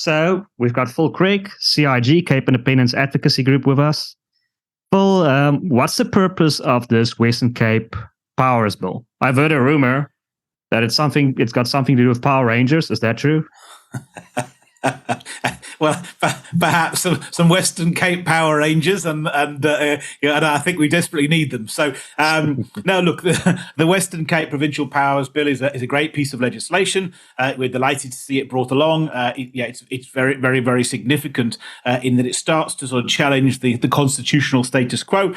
So we've got Phil Craig, CIG, Cape Independence Advocacy Group, with us. Phil, what's the purpose of this Western Cape Powers Bill? I've heard a rumor that it's got something to do with Power Rangers. Is that true? Well, perhaps some Western Cape Power Rangers, and I think we desperately need them. So, no, look, the Western Cape Provincial Powers Bill is a great piece of legislation. We're delighted to see it brought along. It's very, very, very significant in that it starts to sort of challenge the constitutional status quo.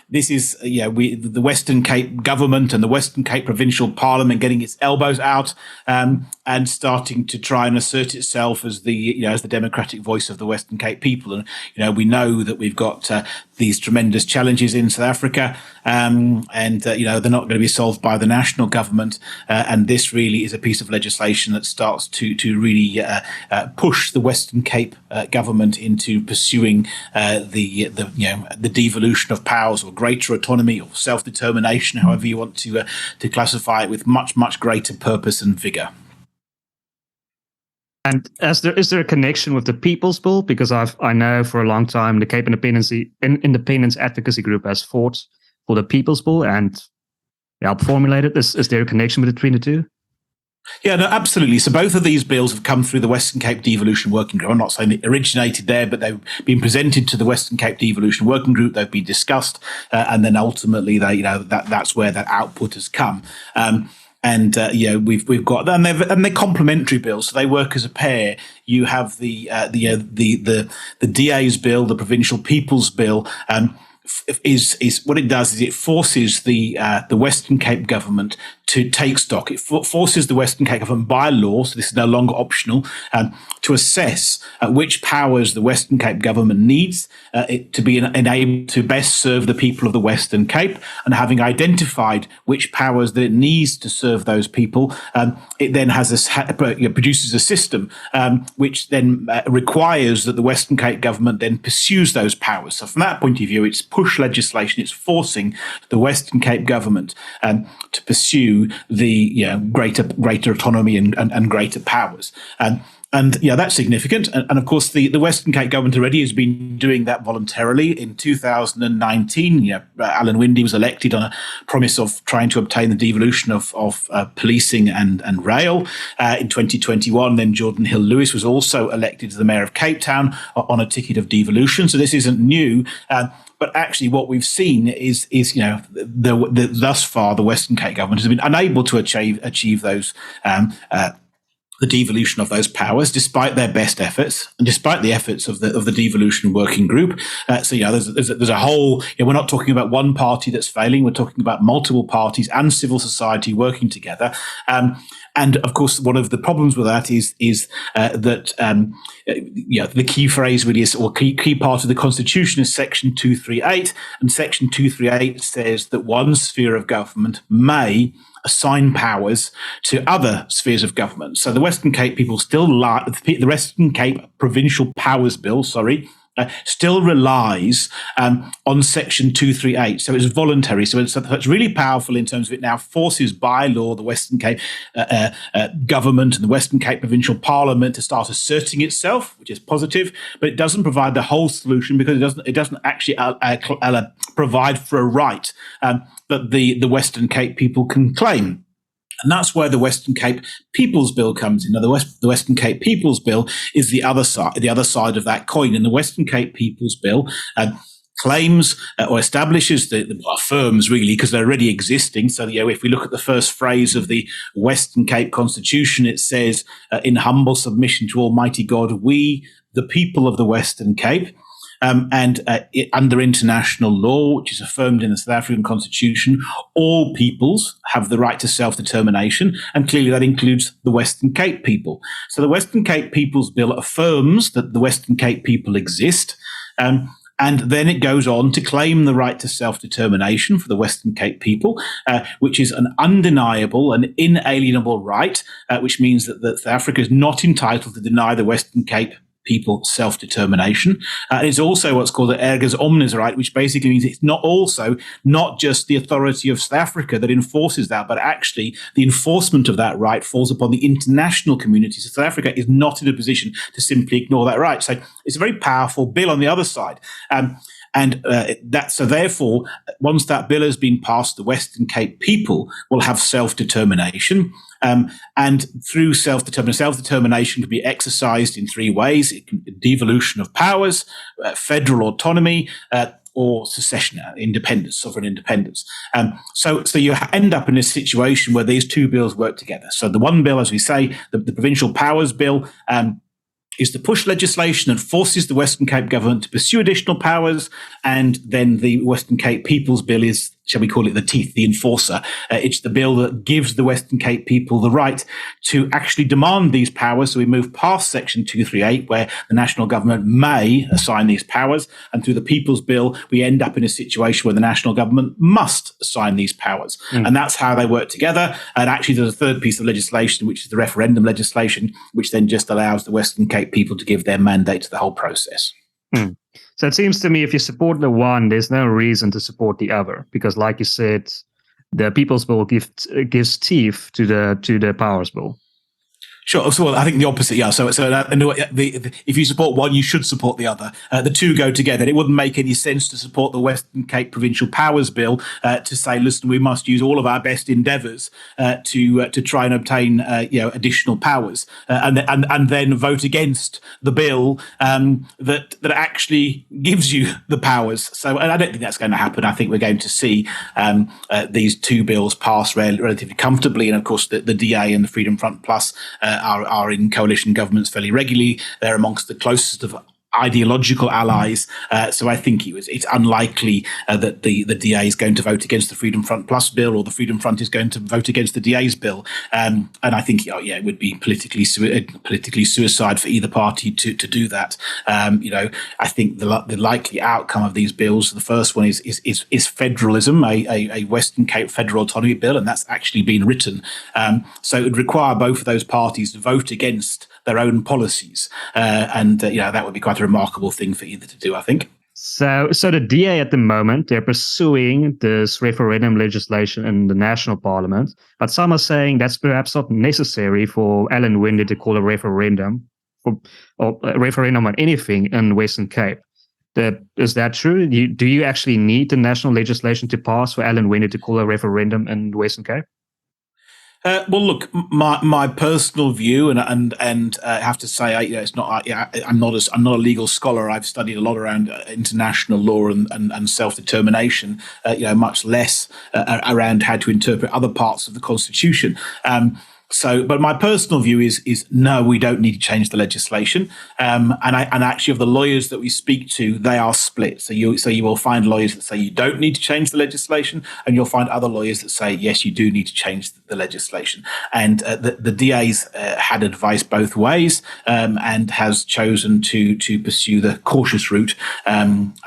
This is, the Western Cape government and the Western Cape Provincial Parliament getting its elbows out and starting to try and assert itself as the democratic voice of the Western Cape people. And we know that we've got these tremendous challenges in South Africa, and they're not going to be solved by the national government. And this really is a piece of legislation that starts to really push the Western Cape government into pursuing the devolution of powers, or greater autonomy, or self-determination, however you want to classify it, with much, much greater purpose and vigour. And is there a connection with the People's Bill? Because I know for a long time the Cape Independence Advocacy Group has fought for the People's Bill and helped formulate it. Is there a connection between the two? Yeah, no, absolutely. So both of these bills have come through the Western Cape Devolution Working Group. I'm not saying it originated there, but they've been presented to the Western Cape Devolution Working Group. They've been discussed, and then ultimately, that's where that output has come. We've got, and they're complementary bills, so they work as a pair. You have the DA's bill, the Provincial People's Bill. Is what it does is it forces the Western Cape government to take stock. It forces the Western Cape government by law, so this is no longer optional, to assess which powers the Western Cape government needs to be enabled to best serve the people of the Western Cape. And having identified which powers that it needs to serve those people, it then produces a system which then requires that the Western Cape government then pursues those powers. So from that point of view, it's push legislation. It's forcing the Western Cape government to pursue the greater autonomy and greater powers. And that's significant. And of course, the Western Cape government already has been doing that voluntarily. In 2019, Alan Winde was elected on a promise of trying to obtain the devolution of policing and rail. In 2021, then Jordan Hill-Lewis was also elected as the mayor of Cape Town on a ticket of devolution. So this isn't new. But actually, what we've seen is thus far the Western Cape government has been unable to achieve those the devolution of those powers, despite their best efforts and despite the efforts of the devolution working group. There's a whole. We're not talking about one party that's failing. We're talking about multiple parties and civil society working together. And of course, one of the problems with that is that the key phrase really is, or key part of the Constitution is Section 238, and Section 238 says that one sphere of government may assign powers to other spheres of government. So the Western Cape people the Western Cape Provincial Powers Bill, still relies on Section 238. So it's voluntary. So it's really powerful in terms of it now forces by law the Western Cape government and the Western Cape Provincial Parliament to start asserting itself, which is positive, but it doesn't provide the whole solution, because it doesn't actually provide for a right that the Western Cape people can claim. And that's where the Western Cape People's Bill comes in. Now, the Western Cape People's Bill is the other side of that coin. And the Western Cape People's Bill claims or establishes affirms, really, because they're already existing. So, if we look at the first phrase of the Western Cape Constitution, it says, in humble submission to Almighty God, we, the people of the Western Cape, under international law, which is affirmed in the South African Constitution, all peoples have the right to self-determination, and clearly that includes the Western Cape people. So the Western Cape People's Bill affirms that the Western Cape people exist, and then it goes on to claim the right to self-determination for the Western Cape people, which is an undeniable and inalienable right, which means that South Africa is not entitled to deny the Western Cape people self-determination. It's also what's called the erga omnes right, which basically means it's not just the authority of South Africa that enforces that, but actually the enforcement of that right falls upon the international community. So South Africa is not in a position to simply ignore that right. So it's a very powerful bill on the other side. So therefore, once that bill has been passed, the Western Cape people will have self-determination. And through self-determination can be exercised in three ways: devolution of powers, federal autonomy, or secession, independence, sovereign independence. So you end up in a situation where these two bills work together. So the one bill, as we say, the Provincial Powers Bill, is the push legislation and forces the Western Cape government to pursue additional powers. And then the Western Cape People's Bill is, shall we call it the teeth, the enforcer. It's the bill that gives the Western Cape people the right to actually demand these powers. So we move past Section 238, where the national government may assign these powers. And through the People's Bill, we end up in a situation where the national government must assign these powers. And that's how they work together. And actually, there's a third piece of legislation, which is the referendum legislation, which then just allows the Western Cape people to give their mandate to the whole process. So it seems to me if you support the one, there's no reason to support the other, because, like you said, the People's Bill gives teeth to the Powers Bill. Sure. So I think the opposite. Yeah. So if you support one, you should support the other. The two go together. It wouldn't make any sense to support the Western Cape Provincial Powers Bill to say, listen, we must use all of our best endeavours to try and obtain additional powers, and then vote against the bill that actually gives you the powers. So, and I don't think that's going to happen. I think we're going to see these two bills pass relatively comfortably, and of course the DA and the Freedom Front Plus are in coalition governments fairly regularly. They're amongst the closest of ideological allies. So I think it's unlikely that the DA is going to vote against the Freedom Front Plus bill, or the Freedom Front is going to vote against the DA's bill. And I think, it would be politically suicide for either party to do that. I think the likely outcome of these bills, the first one is federalism, a Western Cape federal autonomy bill, and that's actually been written. So it would require both of those parties to vote against their own policies, and that would be quite a remarkable thing for either to do, I think. So the DA at the moment, they're pursuing this referendum legislation in the national parliament, but some are saying that's perhaps not necessary for Alan Winde to call a referendum or a referendum on anything in Western Cape. Is that true? Do you actually need the national legislation to pass for Alan Winde to call a referendum in Western Cape? Well, look, my personal view, and I have to say, it's not. I'm not a legal scholar. I've studied a lot around international law and self-determination. Much less around how to interpret other parts of the Constitution. But my personal view is no, we don't need to change the legislation. And actually, of the lawyers that we speak to, they are split. So you will find lawyers that say you don't need to change the legislation, and you'll find other lawyers that say yes, you do need to change the legislation. And the DA's had advice both ways, and has chosen to pursue the cautious route and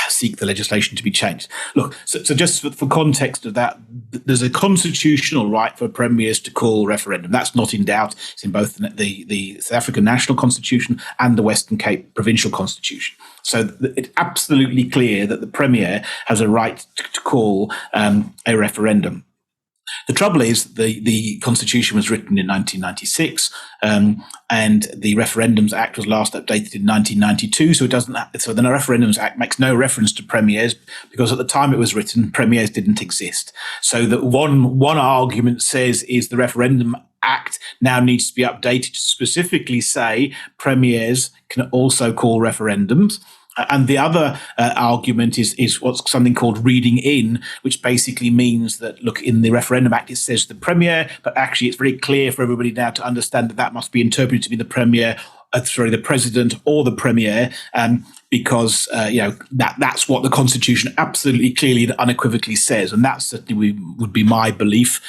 seek the legislation to be changed. Look, so just for context of that, there's a constitutional right for premiers to call referendum. That's not in doubt. It's in both the South African National Constitution and the Western Cape Provincial Constitution. So it's absolutely clear that the premier has a right to call a referendum. The trouble is the Constitution was written in 1996, and the Referendums Act was last updated in 1992. So So the Referendums Act makes no reference to premiers, because at the time it was written, premiers didn't exist. So that one argument says is the Referendum Act now needs to be updated to specifically say premiers can also call referendums. And the other argument is what's something called reading in, which basically means that, look, in the Referendum Act, it says the Premier, but actually it's very clear for everybody now to understand that must be interpreted to be the Premier, the President or the Premier, because that's what the Constitution absolutely clearly and unequivocally says, and that certainly would be my belief.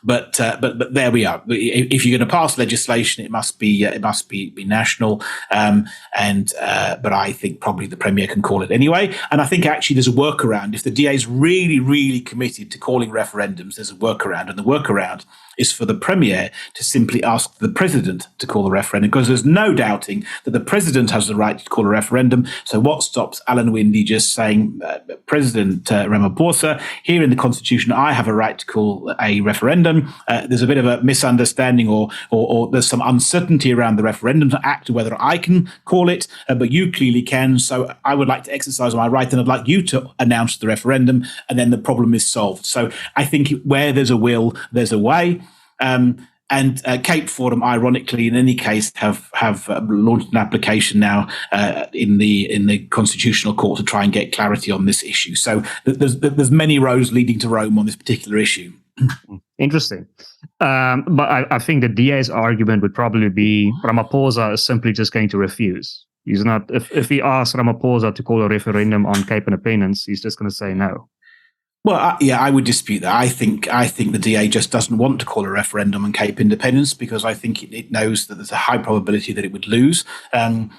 But there we are. If you're going to pass legislation, it must be national. But I think probably the Premier can call it anyway. And I think actually there's a workaround. If the DA is really, really committed to calling referendums, there's a workaround, and the workaround is for the Premier to simply ask the President to call a referendum, because there's no doubting that the President has the right to call a referendum. So what stops Alan Windey just saying, President Ramaphosa, here in the Constitution, I have a right to call a referendum. There's a bit of a misunderstanding or there's some uncertainty around the Referendum Act, whether I can call it, but you clearly can. So I would like to exercise my right, and I'd like you to announce the referendum, and then the problem is solved. So I think where there's a will, there's a way. And Cape Forum, ironically, in any case, have launched an application now in the Constitutional Court to try and get clarity on this issue. So there's many roads leading to Rome on this particular issue. Interesting. But I think the DA's argument would probably be Ramaphosa is simply just going to refuse. He's not. If he asks Ramaphosa to call a referendum on Cape Independence, he's just going to say no. Well, I would dispute that. I think the DA just doesn't want to call a referendum on Cape Independence, because I think it knows that there's a high probability that it would lose. And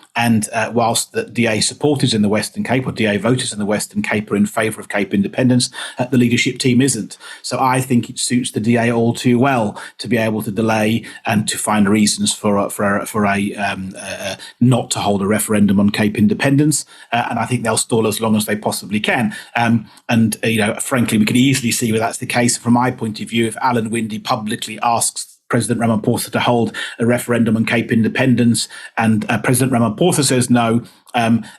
whilst the DA supporters in the Western Cape, or DA voters in the Western Cape, are in favour of Cape Independence, the leadership team isn't. So I think it suits the DA all too well to be able to delay and to find reasons for not to hold a referendum on Cape Independence. And I think they'll stall as long as they possibly can. Frankly, we could easily see where that's the case. From my point of view, if Alan Windey publicly asks President Ramaphosa to hold a referendum on Cape Independence, and President Ramaphosa says no,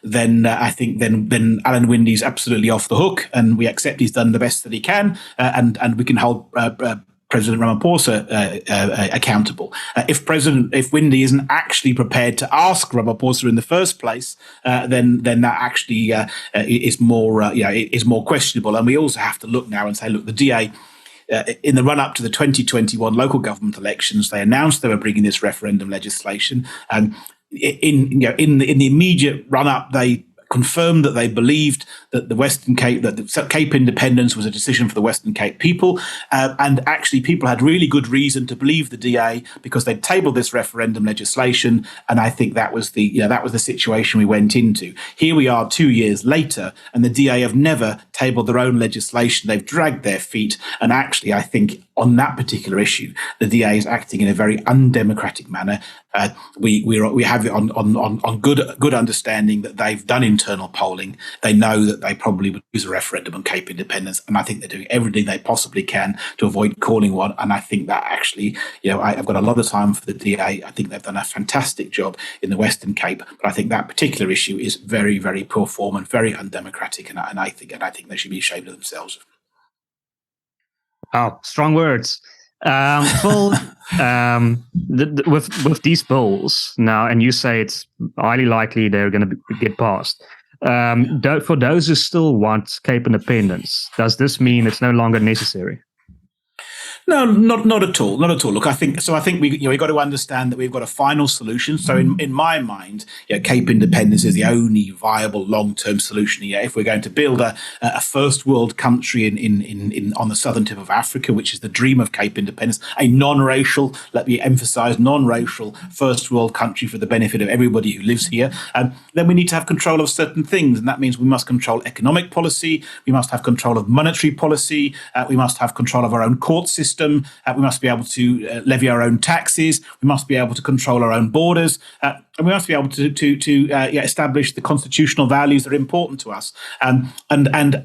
then I think then Alan Windey's absolutely off the hook, and we accept he's done the best that he can, and we can hold President Ramaphosa accountable. If Windey isn't actually prepared to ask Ramaphosa in the first place, then that actually is more questionable. And we also have to look now and say, look, the DA. In the run-up to the 2021 local government elections, they announced they were bringing this referendum legislation, and in the immediate run-up, they confirmed that they believed that the Cape Independence was a decision for the Western Cape people, and actually people had really good reason to believe the DA because they'd tabled this referendum legislation, and I think that was the situation we went into. Here we are 2 years later, and the DA have never tabled their own legislation. They've dragged their feet, and actually I think on that particular issue, the DA is acting in a very undemocratic manner. We have it on good understanding that they've done internal polling. They know that they probably would use a referendum on Cape Independence, and I think they're doing everything they possibly can to avoid calling one. And I think that actually, I've got a lot of time for the DA. I think they've done a fantastic job in the Western Cape, but I think that particular issue is very, very poor form and very undemocratic, and I think they should be ashamed of themselves. Oh, strong words. Phil, with these bills now, and you say it's highly likely they're going to get passed. For those who still want Cape Independence, does this mean it's no longer necessary? No, not at all. Not at all. Look, I think we got to understand that we've got a final solution. So in my mind, Cape Independence is the only viable long-term solution here. If we're going to build a first world country in on the southern tip of Africa, which is the dream of Cape Independence, a non-racial, let me emphasize, non-racial first world country for the benefit of everybody who lives here, then we need to have control of certain things, and that means we must control economic policy, we must have control of monetary policy, we must have control of our own court system. We must be able to levy our own taxes. We must be able to control our own borders. And we must be able to establish the constitutional values that are important to us. And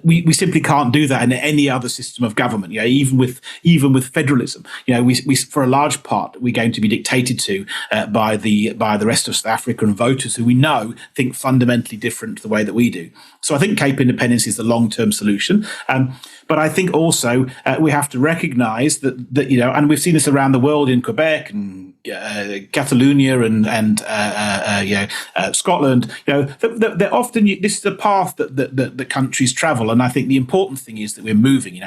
we simply can't do that in any other system of government. Even with federalism, we for a large part we're going to be dictated to by the rest of South African voters who we know think fundamentally different to the way that we do. So I think Cape Independence is the long-term solution. But I think also we have to recognise that and we've seen this around the world in Quebec and Catalonia and Scotland. They're often this is the path that countries travel, and I think the important thing is that we're moving.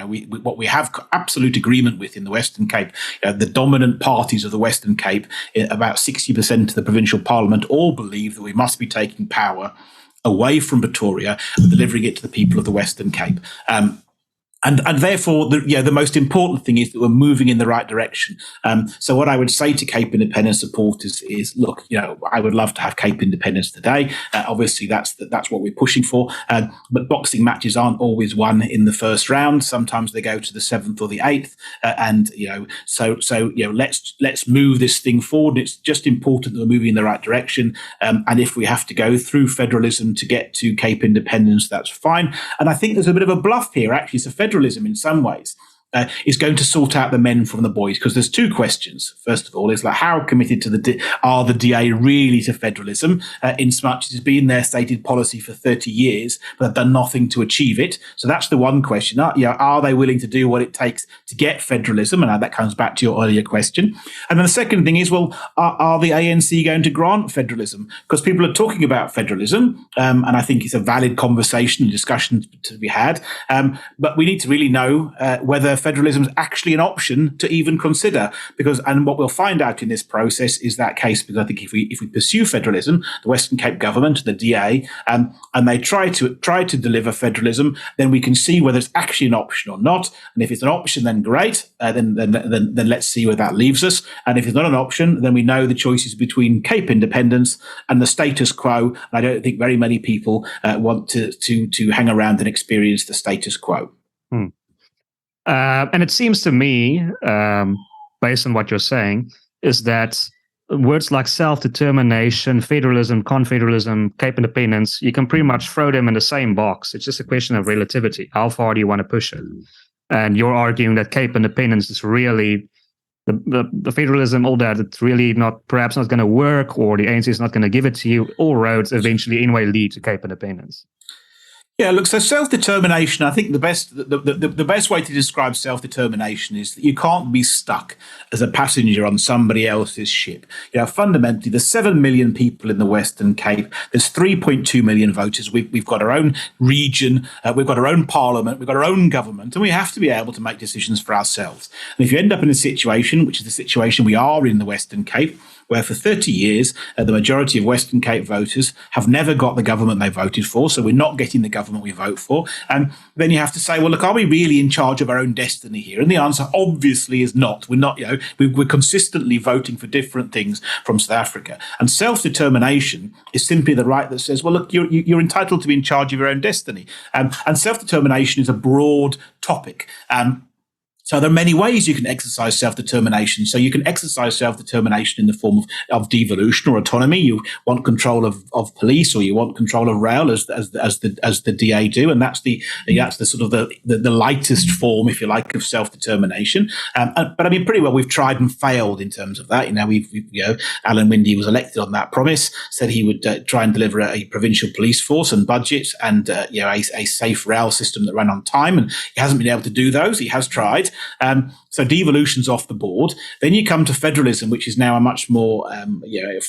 What we have absolute agreement with in the Western Cape, the dominant parties of the Western Cape, about 60% of the provincial parliament, all believe that we must be taking power away from Pretoria and delivering it to the people of the Western Cape. And therefore, the most important thing is that we're moving in the right direction. So what I would say to Cape Independence supporters is, look, I would love to have Cape Independence today. Obviously, that's what we're pushing for. But boxing matches aren't always won in the first round. Sometimes they go to the 7th or the 8th. Let's move this thing forward. It's just important that we're moving in the right direction. And if we have to go through federalism to get to Cape Independence, that's fine. And I think there's a bit of a bluff here, actually. So federalism, in some ways, is going to sort out the men from the boys, because there's two questions. First of all, is like, how committed are the DA really to federalism, in so much as it's been their stated policy for 30 years, but have done nothing to achieve it? So that's the one question. Are they willing to do what it takes to get federalism? And that comes back to your earlier question. And then the second thing is, well, are the ANC going to grant federalism? Because people are talking about federalism, and I think it's a valid conversation and discussion to be had. But we need to really know whether federalism is actually an option to even consider, and what we'll find out in this process is that case, because I think if we pursue federalism, the Western Cape government, the DA, and they try to deliver federalism, then we can see whether it's actually an option or not. And if it's an option, then great. Then let's see where that leaves us. And if it's not an option, then we know the choices between Cape Independence and the status quo. And I don't think very many people want to hang around and experience the status quo. And it seems to me, based on what you're saying, is that words like self-determination, federalism, confederalism, Cape Independence, you can pretty much throw them in the same box. It's just a question of relativity. How far do you want to push it? And you're arguing that Cape Independence is really the federalism, all that, it's really perhaps not going to work, or the ANC is not going to give it to you. All roads eventually anyway lead to Cape Independence. Yeah, look, so self-determination, I think the best way to describe self-determination is that you can't be stuck as a passenger on somebody else's ship. Fundamentally, there's 7 million people in the Western Cape. There's 3.2 million voters. We've got our own region. We've got our own parliament. We've got our own government. And we have to be able to make decisions for ourselves. And if you end up in a situation, which is the situation we are in the Western Cape, where for 30 years, the majority of Western Cape voters have never got the government they voted for, so we're not getting the government we vote for. And then you have to say, well, look, are we really in charge of our own destiny here? And the answer obviously is not. We're not. We're consistently voting for different things from South Africa. And self-determination is simply the right that says, well, look, you're entitled to be in charge of your own destiny. And self-determination is a broad topic. So there are many ways you can exercise self-determination. So you can exercise self-determination in the form of devolution or autonomy. You want control of police, or you want control of rail, as the DA do, and that's the sort of the lightest form, if you like, of self-determination. But I mean, pretty well we've tried and failed in terms of that. Alan Winde was elected on that promise, said he would try and deliver a provincial police force and budget, and a safe rail system that ran on time, and he hasn't been able to do those. He has tried. So devolution's off the board. Then you come to federalism, which is now a much more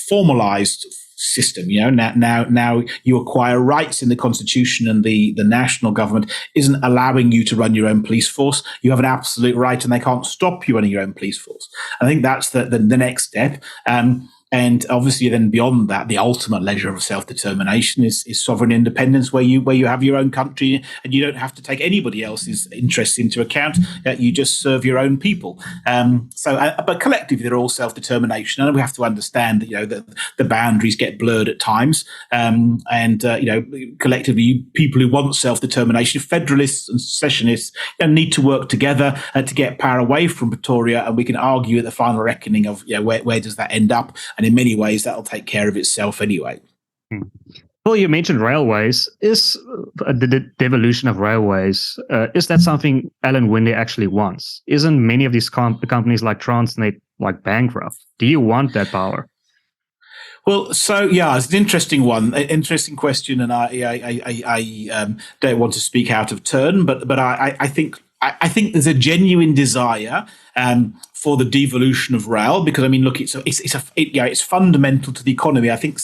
formalized system. Now you acquire rights in the constitution, and the national government isn't allowing you to run your own police force. You have an absolute right, and they can't stop you running your own police force. I think that's the next step. And obviously, then beyond that, the ultimate measure of self-determination is sovereign independence, where you have your own country and you don't have to take anybody else's interests into account. You just serve your own people. But collectively, they're all self-determination, and we have to understand that the boundaries get blurred at times. Collectively, people who want self-determination, federalists and secessionists, need to work together to get power away from Pretoria, and we can argue at the final reckoning of where does that end up. And in many ways, that'll take care of itself anyway. Well, you mentioned railways. Is the devolution of railways, is that something Alan Winde actually wants? Isn't many of these companies like Transnet bankrupt? Do you want that power? Well, so it's an interesting question, and I don't want to speak out of turn, but I think there's a genuine desire for the devolution of rail, because I mean, look, it's fundamental to the economy. I think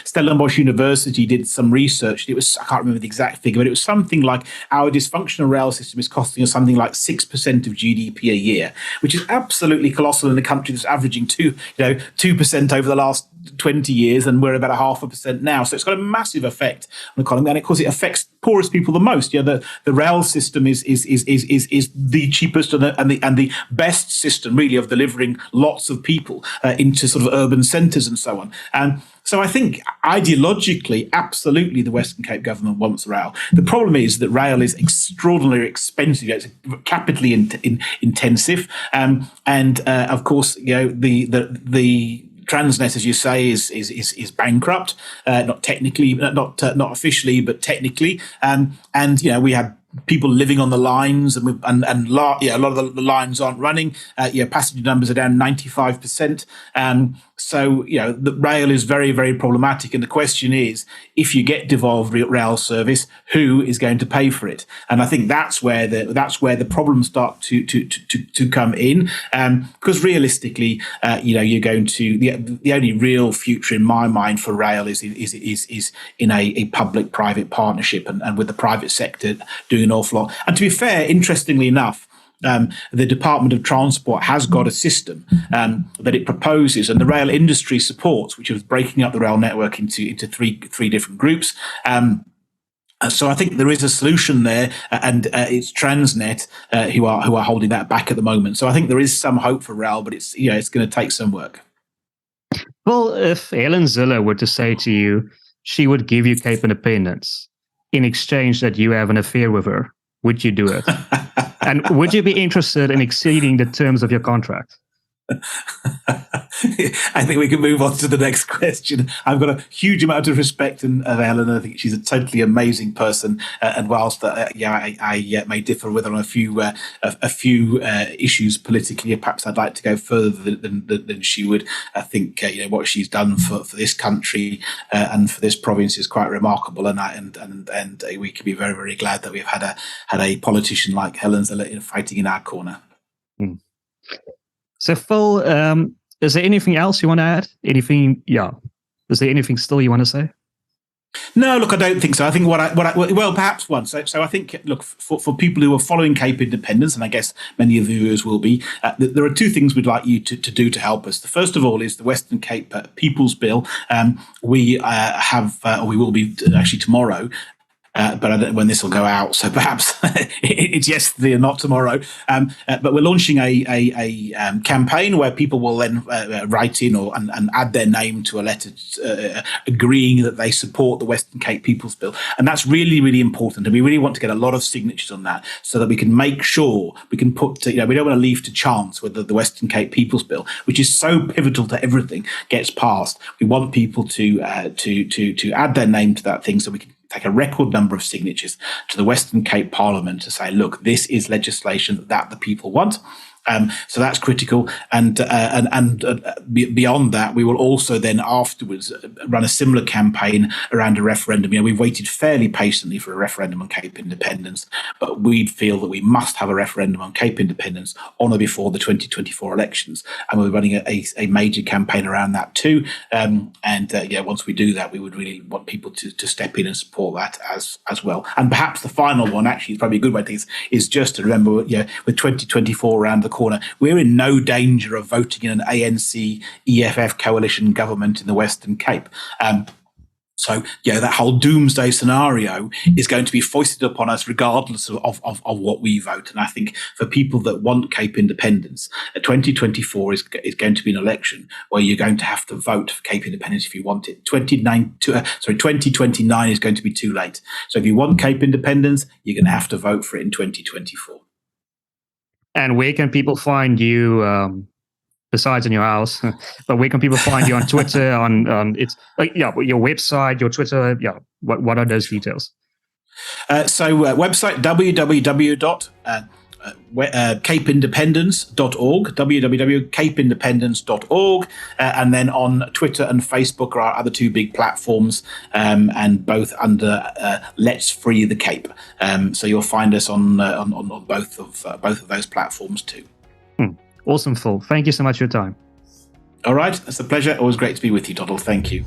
Stellenbosch University did some research. I can't remember the exact figure, but it was something like our dysfunctional rail system is costing us something like 6% of GDP a year, which is absolutely colossal in a country that's averaging 2% over the last 20 years, and we're about 0.5% now. So it's got a massive effect on the economy, and of course it affects poorest people the most. The rail system is the cheapest and the best system, really, of delivering lots of people into sort of urban centres and so on. And so I think ideologically, absolutely, the Western Cape government wants rail. The problem is that rail is extraordinarily expensive. It's capitally intensive, and of course, the Transnet, as you say, is bankrupt. Not technically, not officially, but technically. And we have people living on the lines, and a lot of the lines aren't running. Passenger numbers are down 95%. So the rail is very, very problematic. And the question is, if you get devolved rail service, who is going to pay for it? And I think that's where the problems start to come in. Because realistically, you're going to the only real future in my mind for rail is in a public-private partnership, and with the private sector doing an awful lot. And to be fair, interestingly enough, the Department of Transport has got a system that it proposes, and the rail industry supports, which is breaking up the rail network into three different groups. So I think there is a solution there, and it's Transnet who are holding that back at the moment. So I think there is some hope for rail, but it's going to take some work. Well, if Helen Zille were to say to you she would give you Cape Independence in exchange that you have an affair with her, would you do it? And would you be interested in exceeding the terms of your contract? I think we can move on to the next question. I've got a huge amount of respect of Helen. I think she's a totally amazing person. And whilst I may differ with her on a few issues politically, perhaps I'd like to go further than she would. I think what she's done for this country and for this province is quite remarkable. And we can be very, very glad that we've had a politician like Helen Zille fighting in our corner. Hmm. So, Phil, is there anything else you want to add? Is there anything still you want to say? No, look, I don't think so. I think perhaps one. So I think, look, for people who are following Cape Independence, and I guess many of the viewers will be, there are two things we'd like you to do to help us. The first of all is the Western Cape People's Bill. We will be actually tomorrow. But I don't know when this will go out, so perhaps it's yesterday and not tomorrow. But we're launching a campaign where people will then write in and add their name to a letter agreeing that they support the Western Cape People's Bill. And that's really, really important. And we really want to get a lot of signatures on that so that we can make sure we can put, we don't want to leave to chance whether the Western Cape People's Bill, which is so pivotal to everything, gets passed. We want people to add their name to that thing so we can take a record number of signatures to the Western Cape Parliament to say, look, this is legislation that the people want. So that's critical. And beyond that, we will also then afterwards run a similar campaign around a referendum. We've waited fairly patiently for a referendum on Cape Independence, but we feel that we must have a referendum on Cape Independence on or before the 2024 elections. And we're running a major campaign around that too. Once we do that, we would really want people to step in and support that as well. And perhaps the final one, actually, is probably a good way to think, is just to remember, with 2024 around the corner, we're in no danger of voting in an ANC EFF coalition government in the Western Cape. So that whole doomsday scenario is going to be foisted upon us regardless of what we vote. And I think for people that want Cape Independence, 2024 is going to be an election where you're going to have to vote for Cape Independence if you want it. 2029 is going to be too late. So if you want Cape Independence, you're going to have to vote for it in 2024. And where can people find you, besides in your house? But where can people find you on Twitter? On your website, your Twitter. Yeah, what are those details? Website www.capeindependence.org, www.capeindependence.org, and then on Twitter and Facebook are our other two big platforms, and both under Let's Free the Cape. So you'll find us on both of those platforms too. Awesome, Phil. Thank you so much for your time. All right. It's a pleasure. Always great to be with you, Toddle. Thank you.